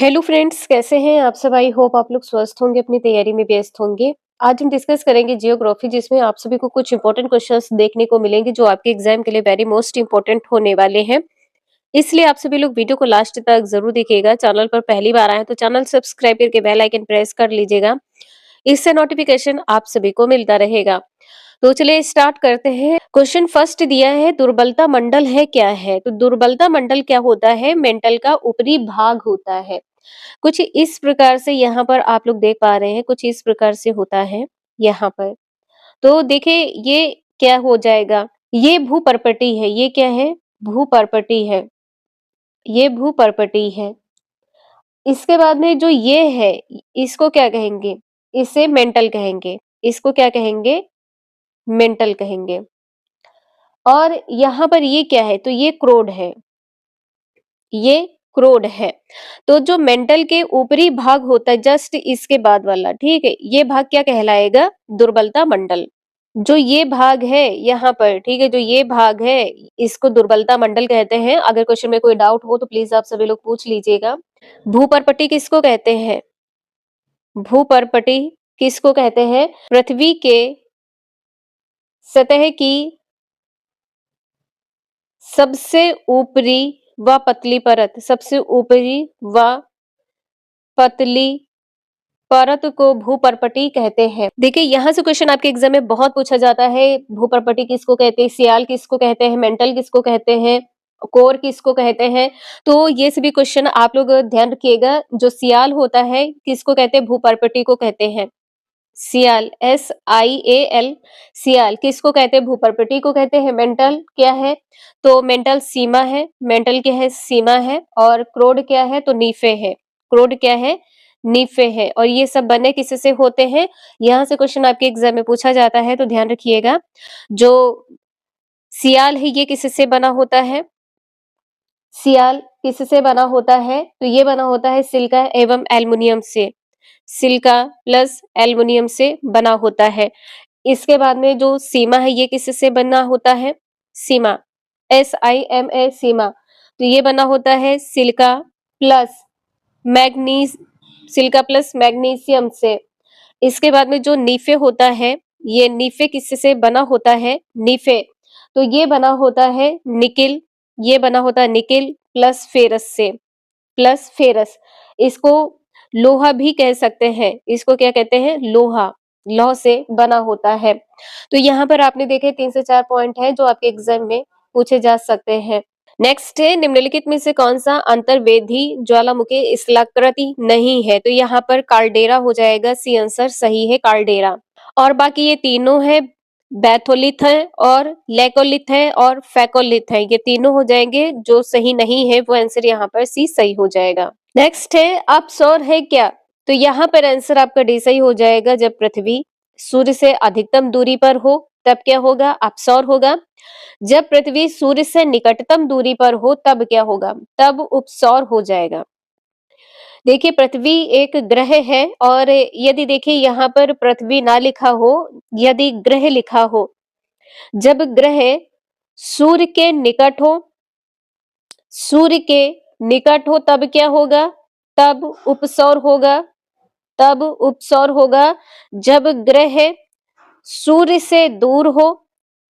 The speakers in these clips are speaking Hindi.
हेलो फ्रेंड्स, कैसे हैं आप सब? आई होप आप लोग स्वस्थ होंगे, अपनी तैयारी में व्यस्त होंगे। आज हम डिस्कस करेंगे जियोग्राफी, जिसमें आप सभी को कुछ इंपॉर्टेंट क्वेश्चंस देखने को मिलेंगे जो आपके एग्जाम के लिए वेरी मोस्ट इंपॉर्टेंट होने वाले हैं। इसलिए आप सभी लोग वीडियो को लास्ट तक जरूर देखिएगा। चैनल पर पहली बार आए हैं तो चैनल सब्सक्राइब करके बेल आइकन प्रेस कर लीजिएगा। इससे नोटिफिकेशन आप सभी को मिलता रहेगा। तो चलिए स्टार्ट करते हैं। क्वेश्चन फर्स्ट दिया है, दुर्बलता मंडल है क्या है? तो दुर्बलता मंडल क्या होता है? मेंटल का ऊपरी भाग होता है। कुछ इस प्रकार से यहाँ पर आप लोग देख पा रहे हैं, कुछ इस प्रकार से होता है यहाँ पर। तो देखिए ये क्या हो जाएगा? ये भूपर्पटी है। ये क्या है? भूपर्पटी है। ये भूपर्पटी है। इसके बाद में जो ये है, इसको क्या कहेंगे? इसे मेंटल कहेंगे। इसको क्या कहेंगे? मेंटल कहेंगे। और यहाँ पर ये क्या है? तो ये क्रोड है। ये क्रोड है। तो जो मेंटल के ऊपरी भाग होता है, जस्ट इसके बाद वाला, ठीक है, ये भाग क्या कहलाएगा? दुर्बलता मंडल। जो ये भाग है यहाँ पर, ठीक है, जो ये भाग है, इसको दुर्बलता मंडल कहते हैं। अगर क्वेश्चन में कोई डाउट हो तो प्लीज आप सभी लोग पूछ लीजिएगा। भूपर्पटी किसको कहते हैं? भूपर्पटी किसको कहते हैं? पृथ्वी के सतह की सबसे ऊपरी व पतली परत, सबसे ऊपरी व पतली परत को भूपर्पटी कहते हैं। देखिए यहाँ से क्वेश्चन आपके एग्जाम में बहुत पूछा जाता है। भूपर्पटी किसको कहते हैं? सियाल किसको कहते हैं? मेंटल किसको कहते हैं? कोर किसको कहते हैं? तो ये सभी क्वेश्चन आप लोग ध्यान रखिएगा। जो सियाल होता है किसको कहते हैं? भूपर्पटी को कहते हैं। सियाल, SIAL, सियाल किसको कहते हैं? भूपर्पटी को कहते हैं। मेंटल क्या है? तो मेंटल सीमा है। मेंटल क्या है? सीमा है। और क्रोड क्या है? तो नीफे है। क्रोड क्या है? नीफे है। और ये सब बने किससे होते हैं? यहाँ से क्वेश्चन आपके एग्जाम में पूछा जाता है, तो ध्यान रखिएगा। जो सियाल है ये किससे बना होता है? सियाल किससे बना होता है? तो ये बना होता है सिलिका एवं एल्युमिनियम से। सिलिका प्लस एल्युमिनियम से बना होता है। इसके बाद में जो सीमा है ये किससे बना होता है? सीमा, SIMA, सीमा। तो ये बना होता है silica plus manganese, silica plus magnesium से। इसके बाद में जो नीफे होता है, ये नीफे किससे बना होता है? नीफे, तो ये बना होता है निकिल। ये बना होता है निकिल प्लस फेरस से। प्लस फेरस, इसको लोहा भी कह सकते हैं। इसको क्या कहते हैं? लोहा। लौह से बना होता है। तो यहाँ पर आपने देखे 3 से 4 पॉइंट हैं जो आपके एग्जाम में पूछे जा सकते हैं। नेक्स्ट है, निम्नलिखित में से कौन सा अंतर्वेधी ज्वालामुखी स्थलाकृति नहीं है? तो यहाँ पर कार्डेरा हो जाएगा। सी आंसर सही है, कार्डेरा। और बाकी ये तीनों है, बैथोलिथ है और लेकोलिथ है और फेकोलिथ है। ये तीनों हो जाएंगे। जो सही नहीं है वो आंसर यहाँ पर सी सही हो जाएगा। नेक्स्ट है, अपसौर है क्या? तो यहाँ पर आंसर आपका डी सही हो जाएगा। जब पृथ्वी सूर्य से अधिकतम दूरी पर हो तब क्या होगा? अपसौर होगा। जब पृथ्वी सूर्य से निकटतम दूरी पर हो तब क्या होगा? तब उपसौर हो जाएगा। देखिए पृथ्वी एक ग्रह है, और यदि देखिए यहाँ पर पृथ्वी ना लिखा हो, यदि ग्रह लिखा हो, जब ग्रह सूर्य के निकट हो, सूर्य के निकट हो तब क्या होगा? तब उपसौर होगा। तब उपसौर होगा। जब ग्रह सूर्य से दूर हो,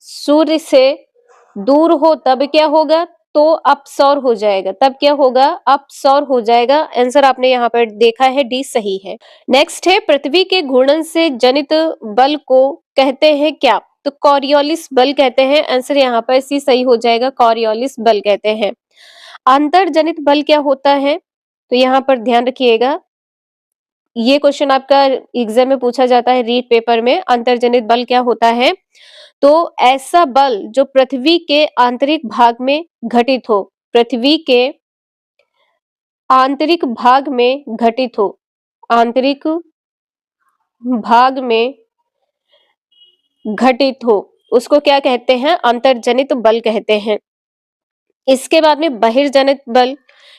सूर्य से दूर हो तब क्या होगा? तो अपसौर हो जाएगा। तब क्या होगा? अपसौर हो जाएगा। आंसर आपने यहाँ पर देखा है, डी सही है। नेक्स्ट है, पृथ्वी के घूर्णन से जनित बल को कहते हैं क्या? तो कॉरियोलिस बल कहते हैं। आंसर यहाँ पर सी सही हो जाएगा, कॉरियोलिस बल कहते हैं। अंतर्जनित बल क्या होता है? तो यहाँ पर ध्यान रखिएगा, ये क्वेश्चन आपका एग्जाम में पूछा जाता है रीट पेपर में। अंतर्जनित बल क्या होता है? तो ऐसा बल जो पृथ्वी के आंतरिक भाग में घटित हो, पृथ्वी के आंतरिक भाग में घटित हो, आंतरिक भाग में घटित हो, उसको क्या कहते हैं? अंतर्जनित बल कहते हैं। इसके बाद में बहिर्जनित बल,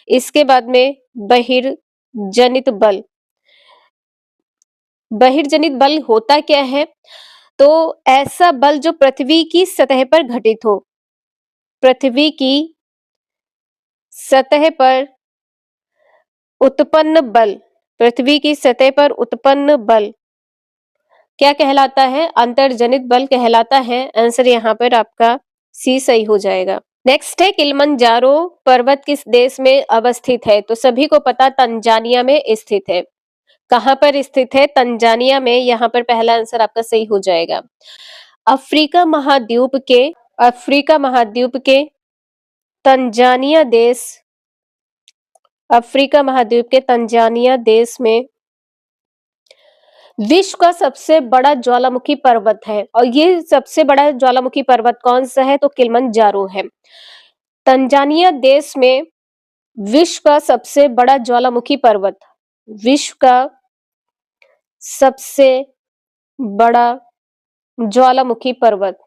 इसके बाद में बहिर्जनित बल। बहिर्जनित बल होता क्या है? तो ऐसा बल जो पृथ्वी की सतह पर घटित हो, पृथ्वी की सतह पर उत्पन्न बल, पृथ्वी की सतह पर उत्पन्न बल क्या कहलाता है? अंतर्जनित बल कहलाता है। आंसर यहाँ पर आपका सी सही हो जाएगा। नेक्स्ट है किलिमंजारो पर्वत किस देश में अवस्थित है? तो सभी को पता तंजानिया में स्थित है। कहाँ पर स्थित है? तंजानिया में। यहाँ पर पहला आंसर आपका सही हो जाएगा। अफ्रीका महाद्वीप के तंजानिया देश अफ्रीका महाद्वीप के तंजानिया देश में विश्व का सबसे बड़ा ज्वालामुखी पर्वत है। और ये सबसे बड़ा ज्वालामुखी पर्वत कौन सा है? तो किलिमंजारो है। तंजानिया देश में विश्व का सबसे बड़ा ज्वालामुखी पर्वत, विश्व का सबसे बड़ा ज्वालामुखी पर्वत।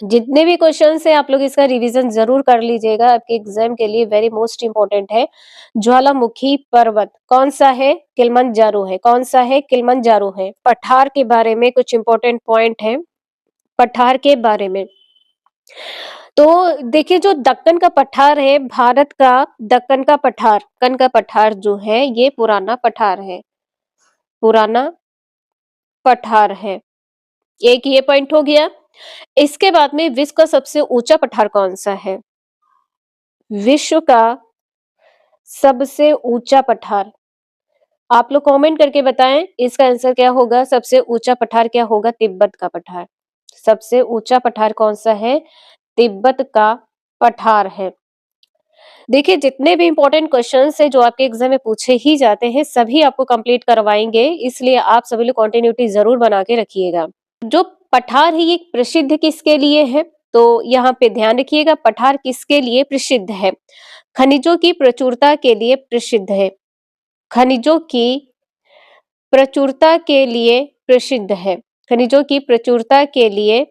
जितने भी क्वेश्चंस है आप लोग इसका रिवीजन जरूर कर लीजिएगा, आपके एग्जाम के लिए वेरी मोस्ट इंपॉर्टेंट है। ज्वालामुखी पर्वत कौन सा है? किलिमंजारो है। कौन सा है? किलिमंजारो है। पठार के बारे में कुछ इंपॉर्टेंट पॉइंट है पठार के बारे में। तो देखिए जो दक्कन का पठार है, भारत का दक्कन का पठार जो है ये पुराना पठार है, पुराना पठार है। एक ये पॉइंट हो गया। इसके बाद में विश्व का सबसे ऊंचा पठार कौन सा है? विश्व का सबसे ऊंचा पठार आप लोग कमेंट करके बताएं इसका आंसर क्या होगा। सबसे ऊंचा पठार क्या होगा? तिब्बत का पठार। सबसे ऊंचा पठार कौन सा है? तिब्बत का पठार है। देखिए जितने भी इंपॉर्टेंट क्वेश्चंस है जो आपके एग्जाम में पूछे ही जाते हैं सभी आपको कंप्लीट करवाएंगे, इसलिए आप सभी लोग कंटिन्यूटी जरूर बना के रखिएगा। जो पठार है ये प्रसिद्ध किसके लिए है? तो यहाँ पे ध्यान रखिएगा, पठार किसके लिए प्रसिद्ध है? खनिजों की प्रचुरता के लिए प्रसिद्ध है। खनिजों की प्रचुरता के लिए प्रसिद्ध है। खनिजों की प्रचुरता के लिए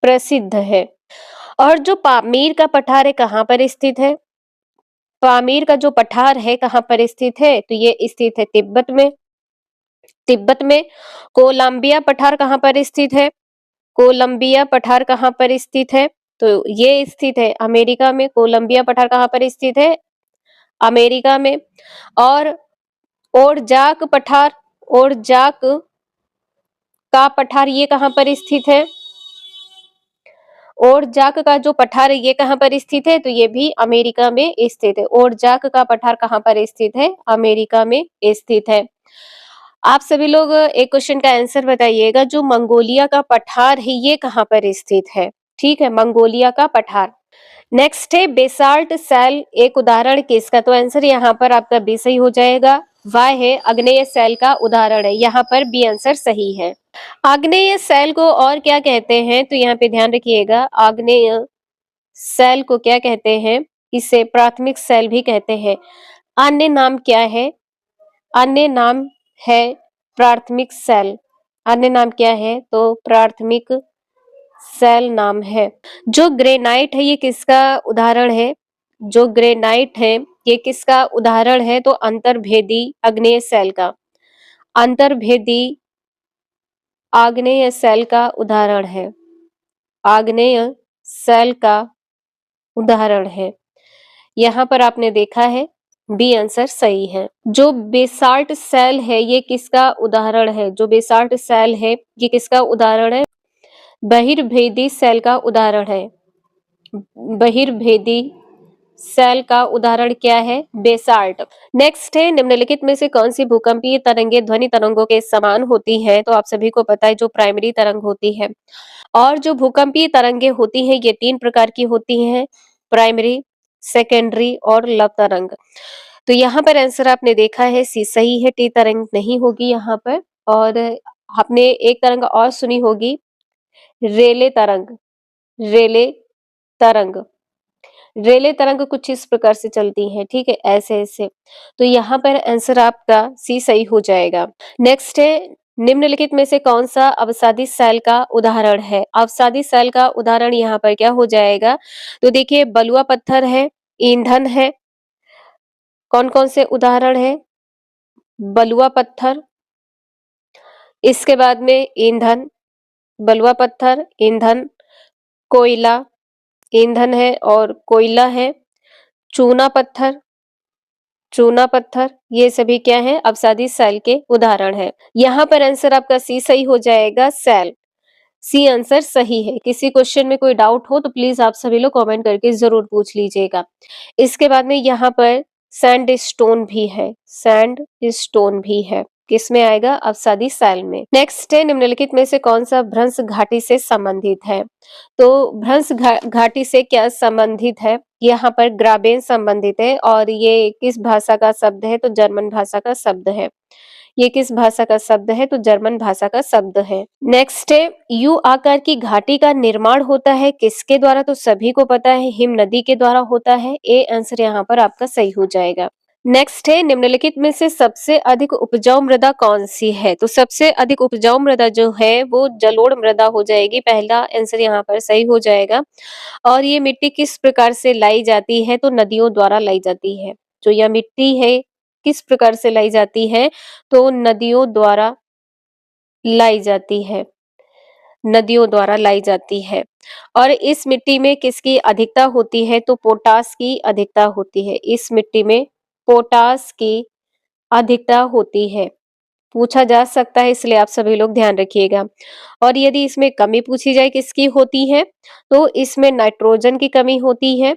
प्रसिद्ध है। और जो पामीर का पठार है कहाँ पर स्थित है? पामीर का जो पठार है कहाँ पर स्थित है? तो ये स्थित है तिब्बत में। तिब्बत में। कोलंबिया पठार कहाँ पर स्थित है? कोलंबिया पठार कहाँ पर स्थित है? तो ये स्थित है अमेरिका में। कोलंबिया पठार कहाँ पर स्थित है? अमेरिका में। और ओरजाक पठार, ओरजाक का पठार ये कहाँ पर स्थित है? ओरजाक का जो पठार है ये कहाँ पर स्थित है? तो ये भी अमेरिका में स्थित है। ओरजाक का पठार कहाँ पर स्थित है? अमेरिका में स्थित है। आप सभी लोग एक क्वेश्चन का आंसर बताइएगा, जो मंगोलिया का पठार है ये कहाँ पर स्थित है? ठीक है, मंगोलिया का पठार। नेक्स्ट है बेसाल्ट सेल एक उदाहरण किसका? तो आंसर यहाँ पर आपका बी सही हो जाएगा। वाय है आग्नेय सेल का उदाहरण है। यहाँ पर बी आंसर सही है। आग्नेय सेल को और क्या कहते हैं? तो यहाँ पे ध्यान रखिएगा, आग्नेय सेल को क्या कहते हैं? इसे प्राथमिक सेल भी कहते हैं। अन्य नाम क्या है? अन्य नाम है प्राथमिक सेल। अन्य नाम क्या है? तो प्राथमिक सेल नाम है। जो ग्रेनाइट है ये किसका उदाहरण है? जो ग्रेनाइट है ये किसका उदाहरण है? तो अंतर्भेदी आग्नेय सेल का। अंतर्भेदी आग्नेय सेल का उदाहरण है। आग्नेय सेल का उदाहरण है। यहाँ पर आपने देखा है बी आंसर सही है। जो बेसाल्ट सेल है ये किसका उदाहरण है? जो बेसाल्ट सेल है ये किसका उदाहरण है? बहिर्भेदी सेल का उदाहरण है। बहिर्भेदी सेल का उदाहरण क्या है? बेसाल्ट। नेक्स्ट है निम्नलिखित में से कौन सी भूकंपीय तरंगे ध्वनि तरंगों के समान होती है? तो आप सभी को पता है जो प्राइमरी तरंग होती है। और जो भूकंपीय तरंगे होती हैं ये 3 प्रकार की होती हैं, प्राइमरी, सेकेंडरी और लव तरंग। तो यहाँ पर आंसर आपने देखा है सी सही है, टी तरंग नहीं होगी यहाँ पर। और आपने एक तरंग और सुनी होगी, रेले तरंग। रेले तरंग। रेले तरंग कुछ इस प्रकार से चलती है, ठीक है, ऐसे ऐसे। तो यहाँ पर आंसर आपका सी सही हो जाएगा। नेक्स्ट है निम्नलिखित में से कौन सा अवसादी सेल का उदाहरण है? अवसादी सेल का उदाहरण यहाँ पर क्या हो जाएगा? तो देखिए बलुआ पत्थर है, ईंधन है। कौन कौन से उदाहरण है? बलुआ पत्थर, इसके बाद में ईंधन, बलुआ पत्थर, ईंधन, कोयला, ईंधन है और कोयला है, चूना पत्थर, चूना पत्थर, ये सभी क्या है? अवसादी सेल के उदाहरण है। यहाँ पर आंसर आपका सी सही हो जाएगा, सेल। सी आंसर सही है। किसी क्वेश्चन में कोई डाउट हो तो प्लीज आप सभी लोग कमेंट करके जरूर पूछ लीजिएगा। इसके बाद में यहाँ पर सैंड स्टोन भी है, सैंड स्टोन भी है। किसमें आएगा? अवसादी सेल में। नेक्स्ट है, निम्नलिखित में से कौन सा भ्रंश घाटी से संबंधित है? तो भ्रंश घाटी से क्या संबंधित है? यहाँ पर ग्राबेन संबंधित है और ये किस भाषा का शब्द है? तो जर्मन भाषा का शब्द है। ये किस भाषा का शब्द है? तो जर्मन भाषा का शब्द है। नेक्स्ट है, यू आकार की घाटी का निर्माण होता है किसके द्वारा? तो सभी को पता है, हिम नदी के द्वारा होता है। ए आंसर यहाँ पर आपका सही हो जाएगा। नेक्स्ट है, निम्नलिखित में से सबसे अधिक उपजाऊ मृदा कौन सी है? तो सबसे अधिक उपजाऊ मृदा जो है वो जलोढ़ मृदा हो जाएगी। पहला आंसर यहाँ पर सही हो जाएगा। और ये मिट्टी किस प्रकार से लाई जाती है? तो नदियों द्वारा लाई जाती है। जो यह मिट्टी है किस प्रकार से लाई जाती है? तो नदियों द्वारा लाई जाती है, नदियों द्वारा लाई जाती है। और इस मिट्टी में किसकी अधिकता होती है? तो पोटास की अधिकता होती है। इस मिट्टी में पोटास की अधिकता होती है। पूछा जा सकता है, इसलिए आप सभी लोग ध्यान रखिएगा। और यदि इसमें कमी पूछी जाए किसकी होती है? तो इसमें नाइट्रोजन की कमी होती है।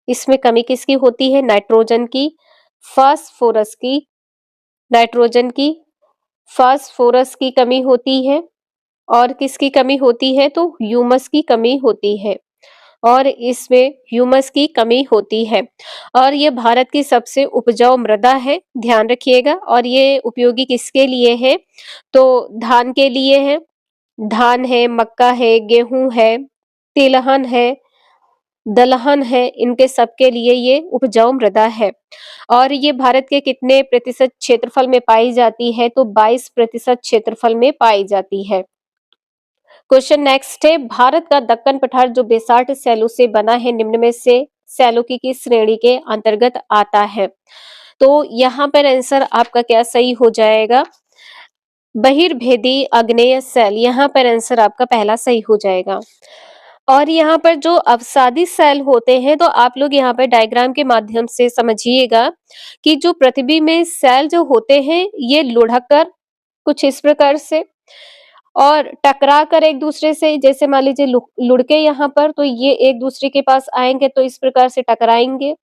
इसमें कमी किसकी होती है? नाइट्रोजन की, फास्फोरस की, नाइट्रोजन की, फास्फोरस की कमी होती है। और किसकी कमी होती है? तो ह्यूमस की कमी होती है। और इसमें ह्यूमस की कमी होती है। और ये भारत की सबसे उपजाऊ मृदा है, ध्यान रखिएगा। और ये उपयोगी किसके लिए है? तो धान के लिए है। धान है, मक्का है, गेहूं है, तिलहन है, दलहन है, इनके सबके लिए ये उपजाऊ मृदा है। और ये भारत के कितने प्रतिशत क्षेत्रफल में पाई जाती है? तो 22% क्षेत्रफल में पाई जाती है। क्वेश्चन नेक्स्ट है, भारत का दक्कन पठार जो बेसाल्ट सैलो से बना है, निम्न में से सैलो की किस श्रेणी के अंतर्गत आता है? तो यहाँ पर आंसर आपका क्या सही हो जाएगा? बहिर्भेदी आग्नेय सेल, यहाँ पर आंसर आपका पहला सही हो जाएगा। और यहाँ पर जो अवसादी सेल होते हैं, तो आप लोग यहाँ पर डायग्राम के माध्यम से समझिएगा कि जो पृथ्वी में सेल जो होते हैं, ये लुढ़क कर कुछ इस प्रकार से और टकरा कर एक दूसरे से, जैसे मान लीजिए लुढ़के यहाँ पर, तो ये एक दूसरे के पास आएंगे तो इस प्रकार से टकराएंगे।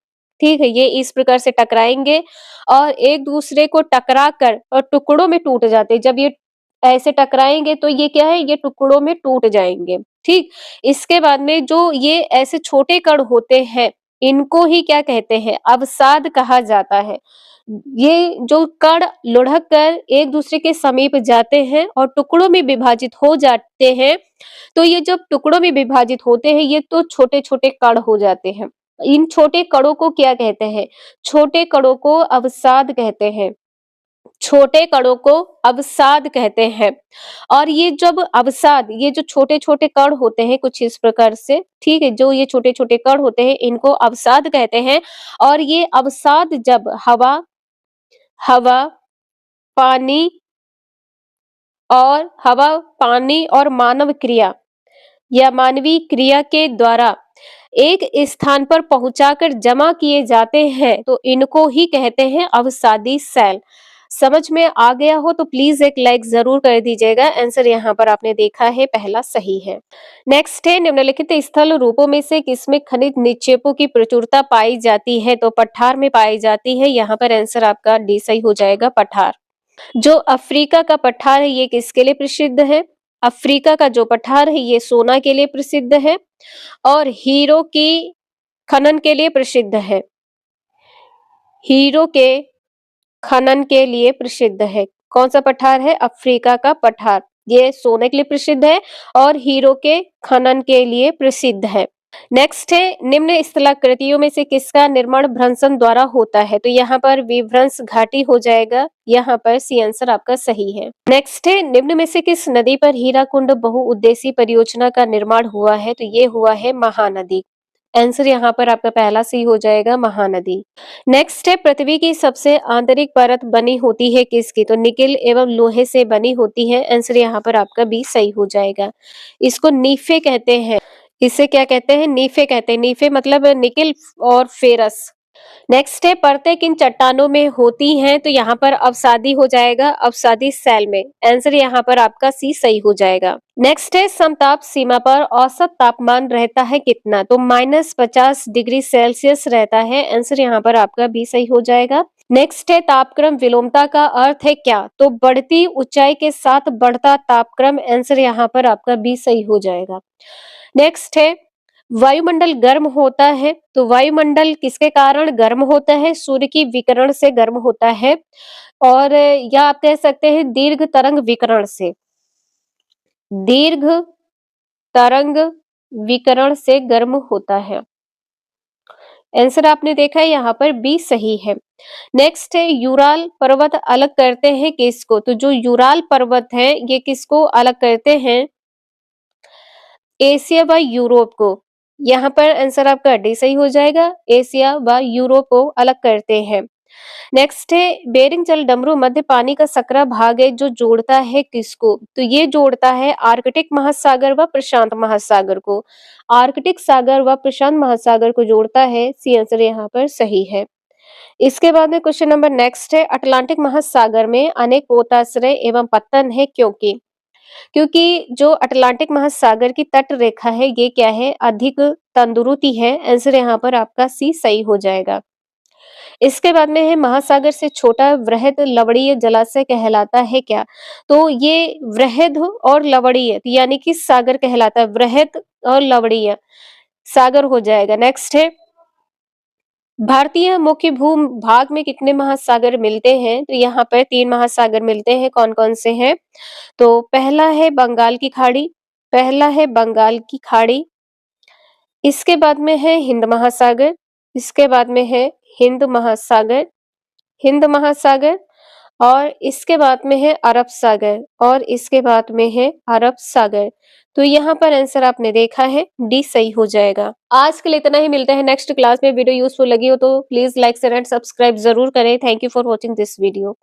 ठीक है, ये इस प्रकार से टकराएंगे और एक दूसरे को टकरा कर और टुकड़ों में टूट जाते हैं। जब ये ऐसे टकराएंगे तो ये क्या है? ये टुकड़ों में टूट जाएंगे। ठीक, इसके बाद में जो ये ऐसे छोटे कण होते हैं, इनको ही क्या कहते हैं? अवसाद कहा जाता है। ये जो कण लुढ़क कर एक दूसरे के समीप जाते हैं और टुकड़ों में विभाजित हो जाते हैं, तो ये जब टुकड़ों में विभाजित होते हैं, ये तो छोटे-छोटे कण हो जाते हैं। इन छोटे कणों को क्या कहते हैं? छोटे कणों को अवसाद कहते हैं। छोटे कणों को अवसाद कहते हैं। और ये जब अवसाद, ये जो छोटे-छोटे कण होते हैं कुछ इस प्रकार से, ठीक है? जो ये छोटे-छोटे कण होते हैं, इनको अवसाद कहते हैं। और ये अवसाद जब हवा हवा, पानी और मानव क्रिया या मानवीय क्रिया के द्वारा एक स्थान पर पहुंचाकर जमा किए जाते हैं, तो इनको ही कहते हैं अवसादी सेल। समझ में आ गया हो तो प्लीज एक लाइक जरूर कर दीजिएगा। आंसर यहाँ पर आपने देखा है, पहला सही है। नेक्स्ट है, निम्नलिखित स्थल रूपों में से किसमें खनिज निक्षेपों की प्रचुरता पाई जाती है? तो पठार में पाई जाती है। यहाँ पर आंसर आपका डी सही हो जाएगा, पठार। जो अफ्रीका का पठार है, ये किसके लिए प्रसिद्ध है? अफ्रीका का जो पठार है, ये सोना के लिए प्रसिद्ध है और हीरो की खनन के लिए प्रसिद्ध है। हीरो के खनन के लिए प्रसिद्ध है। कौन सा पठार है? अफ्रीका का पठार। ये सोने के लिए प्रसिद्ध है और हीरो के खनन के लिए प्रसिद्ध है। नेक्स्ट है, निम्न स्थलाकृतियों में से किसका निर्माण भ्रंशन द्वारा होता है? तो यहाँ पर विभ्रंश घाटी हो जाएगा। यहाँ पर सी आंसर आपका सही है। नेक्स्ट है, निम्न में से किस नदी पर हीराकुंड बहुउद्देशीय परियोजना का निर्माण हुआ है? तो ये हुआ है महानदी। आंसर यहाँ पर आपका पहला सही हो जाएगा, महानदी। नेक्स्ट है, पृथ्वी की सबसे आंतरिक परत बनी होती है किसकी? तो निकेल एवं लोहे से बनी होती है। आंसर यहाँ पर आपका बी सही हो जाएगा। इसको नीफे कहते हैं। इसे क्या कहते हैं? नीफे कहते हैं। नीफे मतलब निकेल और फेरस। नेक्स्ट है परतें किन चट्टानों में होती हैं, तो यहाँ पर अवसादी हो जाएगा, अवसादी सेल में। आंसर यहाँ पर आपका सी सही हो जाएगा। नेक्स्ट है समताप सीमा पर औसत तापमान रहता है कितना, तो -50 डिग्री सेल्सियस रहता है। आंसर यहाँ पर आपका बी सही हो जाएगा। नेक्स्ट है तापक्रम विलोमता का अर्थ है क्या, तो बढ़ती ऊंचाई के साथ बढ़ता तापक्रम। आंसर यहाँ पर आपका बी सही हो जाएगा। नेक्स्ट है वायुमंडल गर्म होता है, तो वायुमंडल किसके कारण गर्म होता है, सूर्य की विकिरण से गर्म होता है, और या आप कह सकते हैं दीर्घ तरंग विकिरण से, दीर्घ तरंग विकिरण से गर्म होता है। आंसर आपने देखा है यहाँ पर बी सही है। नेक्स्ट है यूराल पर्वत अलग करते हैं किसको, तो जो यूराल पर्वत है ये किसको अलग करते हैं, एशिया व यूरोप को। यहाँ पर आंसर आपका डी सही हो जाएगा, एशिया व यूरोप को अलग करते हैं। नेक्स्ट है बेरिंग जल डमरू मध्य पानी का सकरा भाग है जो जोड़ता है किसको, तो ये जोड़ता है आर्कटिक महासागर व प्रशांत महासागर को। आर्कटिक सागर व प्रशांत महासागर को जोड़ता है, सी आंसर यहाँ पर सही है। इसके बाद में क्वेश्चन नंबर नेक्स्ट है अटलांटिक महासागर में अनेक पोताश्रय एवं पत्तन है क्योंकि, क्योंकि जो अटलांटिक महासागर की तट रेखा है ये क्या है, अधिक तंदुरुती है। आंसर यहाँ पर आपका सी सही हो जाएगा। इसके बाद में है महासागर से छोटा वृहद लवणीय जलाशय कहलाता है क्या, तो ये वृहद और लवणीय यानी कि सागर कहलाता है, वृहद और लवणीय सागर हो जाएगा। नेक्स्ट है भारतीय मुख्य भूम भाग में कितने महासागर मिलते हैं, तो यहाँ पर 3 महासागर मिलते हैं। कौन कौन से हैं, तो पहला है बंगाल की खाड़ी, पहला है बंगाल की खाड़ी, इसके बाद में है हिंद महासागर, इसके बाद में है हिंद महासागर, हिंद महासागर, और इसके बाद में है अरब सागर, और इसके बाद में है अरब सागर। तो यहाँ पर आंसर आपने देखा है डी सही हो जाएगा। आज के लिए इतना ही, मिलते हैं नेक्स्ट क्लास में। वीडियो यूजफुल लगी हो तो please like share and subscribe जरूर करें। Thank you for watching this video.